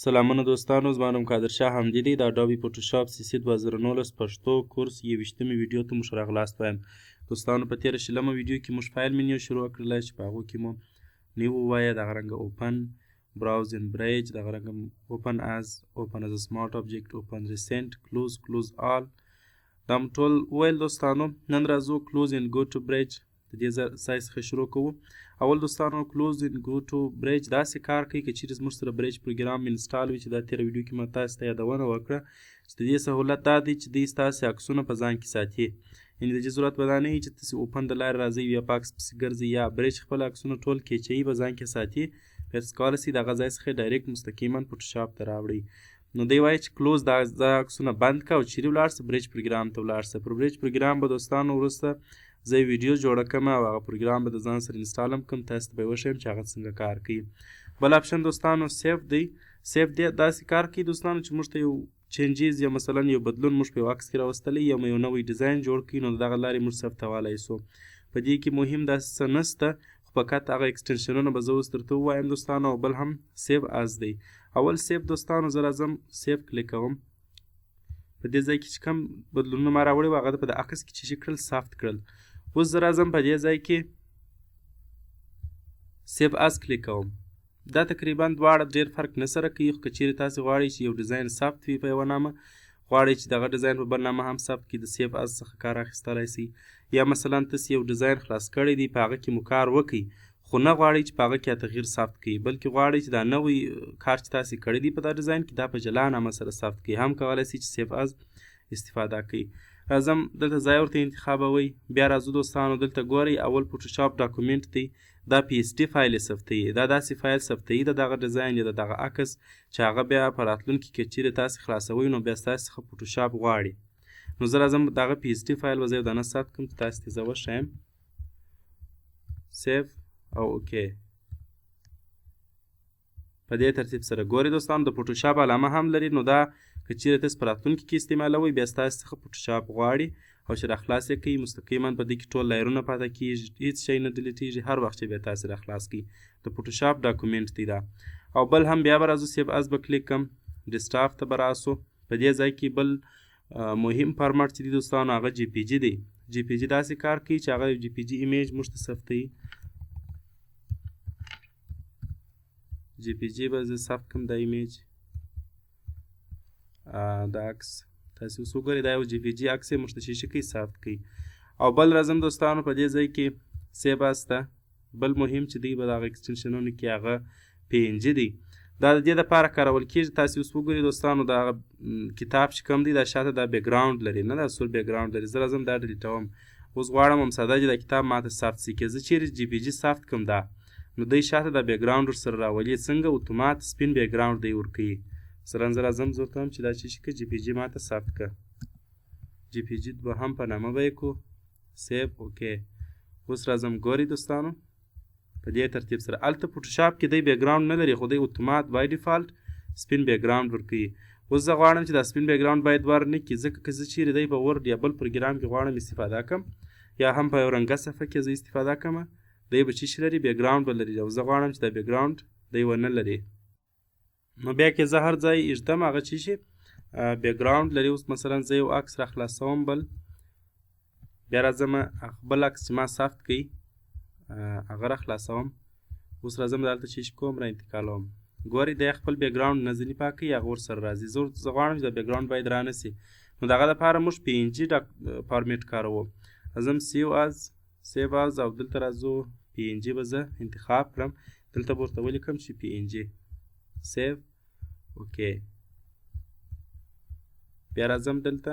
سلامونه دوستانو، زما نوم قادر شاه حمدي دی. د اډوبي فوټوشاپ CC 2019 پښتو کورس 21مې ویډیو ته موږ راغلاست وایم. دوستانو په تېره شلمه ویډیو کې موږ فایل منیو شروع کړله چې په هغو کې مو نیو ووایه، دغه رنګه اوپن، براوز ان برج، دغه رنګه اوپن از سمارټ آبجیکټ، اوپن ریسنټ، کلوز آل، دا مو ټول وویل. دوستانو نن راځو کلوز ان ګو ټو برج د دې ځای څخه شروع کوو. اول دوستانو کلوز ان ګو ټو برج داسې کار کوي که چیرې زموږ سره برج پروګرام انسټال وي، چې دا تېره ویډیو کې ما تاسو ته یادونه وکړه چې د دې سهولت دا دی چې دوی ستاسې عکسونه په ځان کې ساتي. یعنې د دې ضرورت به دا نه وي چې تاسې اوپن د لارې راځئ یا په عکس پسې ګرځئ یا برج خپل عکسونه ټول کیچوي په ځان کې ساتي. بیا تاسې کولی شئ د هغه ځای څخه ډایرکټ مستقیما فوټوشاپ ته راوړئ. نو دی وایي چې کلوز دا عکسونه بند کړه او چیرې ولاړ شه، برج پروګرام ته ولاړ شه. پر برج پروګرام به دوستانو وروسته زه ویډیو جوړه کړم او هغه پروګرام به د ځان سره انسټال هم کړم، تاسو ته به یې وښیم چې هغه څنګه کار کوي. بل اپشن دوستانو سیف دی. سیف دی داسې کار کوي دوستانو چې موږ ته یو چینجز یا مثلا یو بدلون موږ په یو عکس کې راوستلی یا یو نوی ډیزاین جوړ کړي، نو د دغه لارې موږ سیف ته وهلی سو. په دې کې مهم داسې څه نشته، خو فقط هغه اکسټنشنونه به زه اوس درته ووایم دوستانو. او بل هم سیف از دی. اول سیف دوستانو زه راځم سیف کلیک کوم. په دې ځای کې چې کوم بدلونونه ما راوړي وو هغه په د عکس کې چې کړل سافت کړل. اوس زه راځم په دې ځای کې سیف از کلیک کوم. دا تقریبا دواړه ډېر فرق نه سره کوي، خو که چیرې تاسې غواړئ چې یو ډیزاین ثبت وي په یوه نامه، غواړئ چې دغه ډیزاین په بل نامه هم ثبت کړي، د سیف از څخه کار اخیستلی شئ. یا مثلا تاسې یو ډیزاین خلاص کړی دی، په هغه کې مو کار وکړئ، خو نه غواړئ چې په هغه کې تغییر ثبت کړئ، بلکې غواړئ چې دا نوی کار چې تاسې کړی دی په دا ډیزاین کې دا په جلا نامه سره ثبت کړئ، هم کولی شئ چې سیف از استفاده کوي. راځم دلته ځای ورته انتخابوئ. بیا راځو دوستانو دلته ګورئ اول فوټوشاپ ډاکومنټ دی، دا PSD فایل یې ثبتوي. دا داسې فایل ثبتوي د دغه ډیزاین یا د دغه عکس چې هغه بیا په راتلونکي کې چیرې تاسې خلاصوئ نو بیا ستاسې څخه فوټوشاپ غواړي. نو زه راځم دغه PSD فایل به زه یو دانه ثبت کړم چې تاسې ته زه وښیم. سیف او اوکې. په دې ترتیب سره ګورئ دوستانو د فوټوشاپ علامه هم لري، نو دا که چیرې تاسې په راتلونکي کې استعمالوئ بیا ستاسې څخه فوټوشاپ غواړي او چې راخلاص یې کوي مستقیما په دې کې ټول لایرونه پاته کېږي، هېڅ شی نه ډیلیټېږي، هر وخت چې بیا تاسې راخلاص کړئ. د فوټوشاپ ډاکومنټ دی دا. او بل هم بیا به راځو سیف از به کلیک کړم، ډیسکټاپ ته به راسو. په دې ځای کې بل مهم فارمټ چې دی دوستانو هغه GPG دی. GPG داسې کار کوي چې هغه GPG ایمیج موږ ته ثبتوي. GPG به زه ثبت کړم دا ایمیج، دا عکس تاسې اوس وګورئ دا یو GPG عکس یې موږ ته چې کوي ثبت کوي. او بل راځم دوستانو په دې ځای کې سیف از ته بل مهم چې دی به د هغه اکسټنشنونو کې هغه PNG دی. دا د دې دپاره کارول کېږي. تاسې اوس وګورئ دوستانو د هغه کتاب چې کوم دی دا شاته دا بیکګراونډ لري، نه دا سور بیکګراونډ لري. زه راځم دا ډیلیټوم. اوس غواړم همساده چې دا کتاب ماته ثبت شي. که زه چیرې GPG ثبت کړم دا نو دی شاته دا بیکګراونډ ورسره راولي. څنګه اتومات سپین بیکګراونډ دی ورکوي. مثلا زه راځم زه ورته وایم چې دا چې که GPG ماته ثبت کړه، GPG دوهم په نامه به یې کړو. سیف اوکې. اوس راځم ګورئ دوستانو په دې ترتیب سره هلته فوټوشاپ کې دی بیکګراونډ نه لري، خو دی اتومات بای ډیفالټ سپین بیکګراونډ ورکوي. اوس زه غواړم چې دا سپین بیکګراونډ باید ورنه کړي، ځکه که زه چیرې دی په ورډ یا بل پروګرام کې غواړم استفاده کړم یا هم په یو رنګه صفحه کې زه استفاده کړم، دی به چې لري بیکګراونډ به لري، او زه غواړم چې دا بیکګراونډ دی ونه لري. نو بیا کې زه هر ځای ایږدم هغه چې شي بیکګراونډ لري. اوس مثلا زه یو عکس راخلاصوم بل، بیا راځم بل عکس چې ما ثبت کړي هغه راخلاصوم. اوس راځم دلته چې کوم را انتقالوم. ګورئ دی خپل بیکګراونډ نه ځینې پاک کوي هغه ورسره راځي. زه غواړم چې دا بیکګراونډ باید رانه سي، نو د هغه دپاره موږ PNG فارمیټ کاروو. راځم سیو از او دلته راځو PNG به زه انتخاب کړم. دلته به ورته ولیکم چې PNG. سیف اوکې. بیا راځم دلته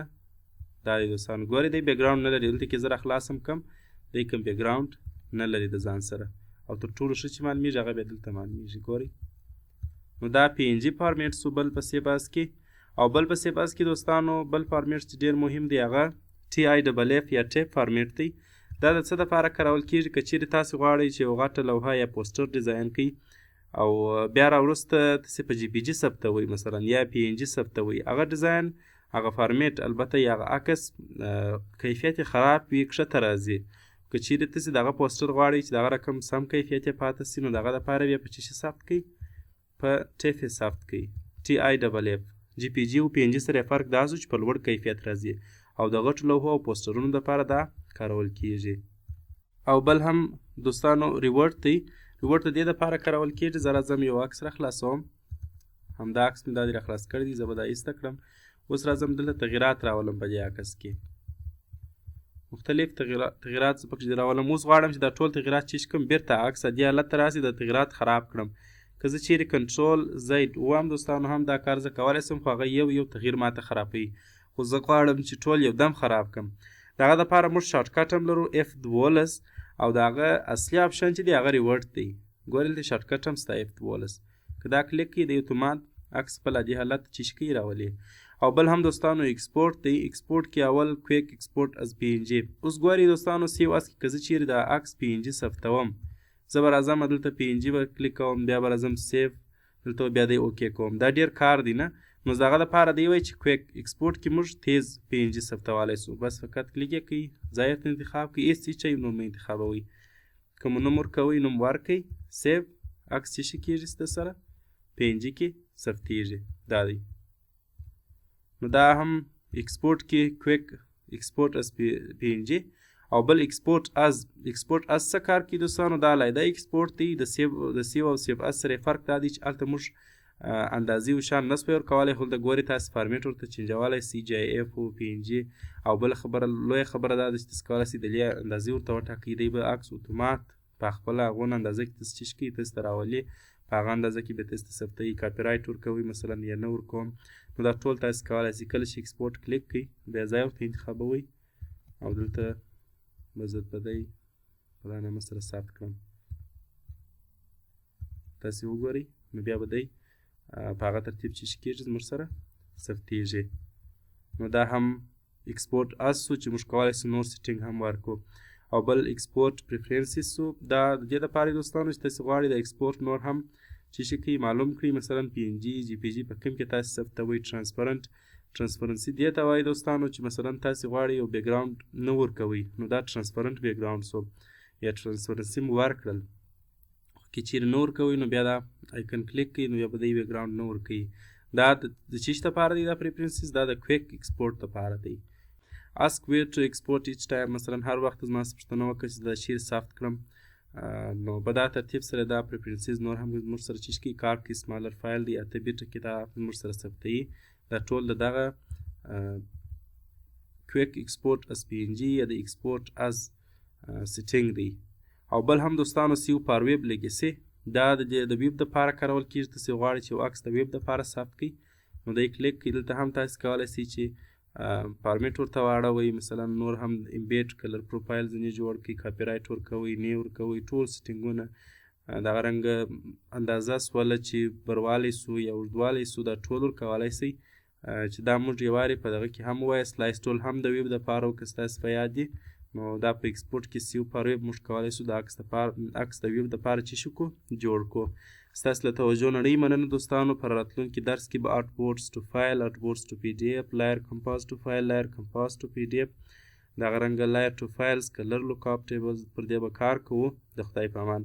دا دی دوستانو ګورئ دی بیکګراونډ نه لري. دلته کې زه راخلاص هم کم دی کوم بیکګراونډ نه لري د ځان سره، او تر ټولو ښه چې معلومیږي هغه بیا دلته معلومیږي. ګورئ نو دا PNG فارمیټ سو بل په سیف از کې. او بل په سیف از کې دوستانو بل فارمیټ چې ډېر مهم دی هغه TIFF یا ټیپ فارمیټ دی. دا د څه دپاره کارول کېږي که چیرې تاسې غواړئ چې یو غټه لوحه یا پوسټر ډیزاین کړئ او بیا راوروسته تاسې په GPG ثبتوئ مثلا یا PNG ثبتوئ، هغه ډیزاین هغه فارمیټ البته یا هغه عکس کیفیت یې خراب وي ښکته راځي. که چیرې تاسې دغه پوسټر غواړئ چې دغه رقم سم کیفیت یې پاته سي نو د هغه دپاره بیا په څه شي ثبت کړئ؟ په ټیپ یې ثبت کړئ. TIFF GPG او PNG سره فرق دا چې په لوړ کیفیت راځي او د غټو لوحو او پوسټرونو دپاره دا کارول کیږي. او بل هم دوستانو ریورډ دی. ریورډ د دې دپاره کارول کیږي. زه راځم یو عکس راخلاصوم. همدا عکس مې دا دی راخلاص کړی دی. زه به دا ایسته کړم. اوس راځم دلته تغیرات راولم په دې عکس کې. مختلف تغیرات زه پکې راولم. اوس غواړم چې دا ټول تغیرات چې کوم بیرته عکس دې حالت ته راسي د تغیرات خراب کړم. که زه چیرې کنټرول زید ووایم دوستانو هم دا کار زه کولی شم، خو هغه یو تغیر ماته خرابوي. خو زه غواړم چې ټول یو دم خراب کړم. د هغه دپاره موږ شارټکټ هم لرو F12 او د هغه اصلي آپشن چې دی هغه ریورډ دی. ګورئ دلته شارټکټ هم شته F12. که دا کلیک کړئ د اتومات عکس په عادي حالت چشکۍ راولي. او بل هم دوستانو ایکسپورټ دی. ایکسپورټ کې اول کویک ایکسپورټ از PNG. اوس ګورئ دوستانو سیو اس کې که زه چیرې د عکس PNG ثبتوم، زه به راځم دلته PNG به کلیک کوم، بیا به راځم سیو، دلته بیا دی اوکې کوم. دا ډېر کار دی نه، نو د هغه دپاره دی وایي چې کویک ایکسپورټ کې موږ تیز PNG ثبتولی سو. بس فقط کلیک یې کوئ، ځای ورته انتخاب کړئ، هېڅ هیڅ نوم مه انتخابوئ. که مو نوم ورکوئ نوم ورکئ، سیو، عکس چې شي کېږي ست سره PNG کې ثبتېږي. دا دی. نو دا هم ایکسپورټ کې کویک ایکسپورټ از PNG او بل ایکسپورټ از څه کار کوي دوستانو؟ دا علیحده ایکسپورټ دی. د سیو او سیو اس سره فرق دا دی چې هلته موږ اندازې او شان نسو ورکولی، خو دلته ګورئ تاسې فارمیټ ورته چینجولی سي GIF او PNG. او بله خبره لویه خبره دا ده چې تاسې کولی سئ د دې اندازې ورته وټاکئ. دی به عکس اتومات په خپله هغونه اندازه کې تاسې چش کوي، تاسې ته راولي، په هغه اندازه کې به تاسې ته ثبتوي. کاپي رایټ ورکوئ مثلا یا نه ورکوم، نو دا ټول تاسې کولی سئ. کله چې ایکسپورټ کلیک کړئ بیا ځای ورته انتخابوئ او دلته به زه په دی په دا نامه سره ثبت کړم. تاسې وګورئ نو بیا به دی په هغه ترتیب چې کېږي زموږ سره ثبتېږي. نو دا هم ایکسپورټ از سو چې موږ کولی سو نور سیټینګ هم ورکړو. او بل ایکسپورټ پریفرنسز سو. دا د دې دپاره دوستانو چې تاسې غواړئ د ایکسپورټ نور هم چې شي کوي معلوم کړئ، مثلا PNG GPG په کوم کې تاسې ثبتوئ. ترانسپرنسي دې ته وایي دوستانو چې مثلا تاسې غواړئ یو بیکګراوند نه ورکوئ، نو دا ترانسپرنټ بیکګراوند سو یا ترانسپرنسي مو ورکړل. که چیرې نه ورکوئ نو بیا دا آیکن کلیک کړئ نو بیا به دی بیکګراوند نه ورکوي. دا د چیش دپاره دی دا پریفرنسز؟ دا د کویک ایکسپورټ دپاره دی. اسک ویر ټو ایکسپورټ ایچ ټایم. مثلا هر وخت زما څه پوښتنه وکړه چې دا چیرې ثبت کړم، نو په دا ترتیب سره دا پریفرنسز نور هم زموږ سره چیش کوي. کار کې سمالر فایل دی 8 بیټه کې دا زموږ سره ثبتوي. دا ټول د دغه کویک ایکسپورټ از PNG یا د ایکسپورټ از سیټینګ دی. او بل هم دوستانو سیو پار ویب لیګسي. دا د ویب دپاره کارول کېږي. تاسې غواړئ چې یو عکس د ویب دپاره ثبت کړئ نو دی کلیک کړئ. دلته هم تاسې کولی سئ چې فارمیټ ورته واړوئ، مثلا نور هم امبیډ کلر پروفایل ځینې جوړ کړئ، کاپي رایټ ورکوئ، نه ورکوئ، ټول سیټینګونه دغه رنګه اندازه سوله چې بروالی سو یا اوږدوالی سو دا ټول ورکولی سئ. چې دا موږ یو وارې په دغه کې هم ووایه سلایس ټول هم د ویب دپاره و. که ستاسې په یاد دي نو دا په ایکسپورټ کې سیو پر ویب موږ کولی سو د عکس د ویب دپاره چې شو کو جوړ کو. ستاسې له توجه نړۍ مننه دوستانو. پر راتلونکي درس کې به آوټبورډز ټو فایل، آوټبورډز ټو PDF، لایر کمپاز ټو فایل، لایر کمپاز ټو PDF، دغه رنګه لایر ټو فایلز، کلر لوک اپ ټیبلز پر دې به کار کوو. د خدای په امان.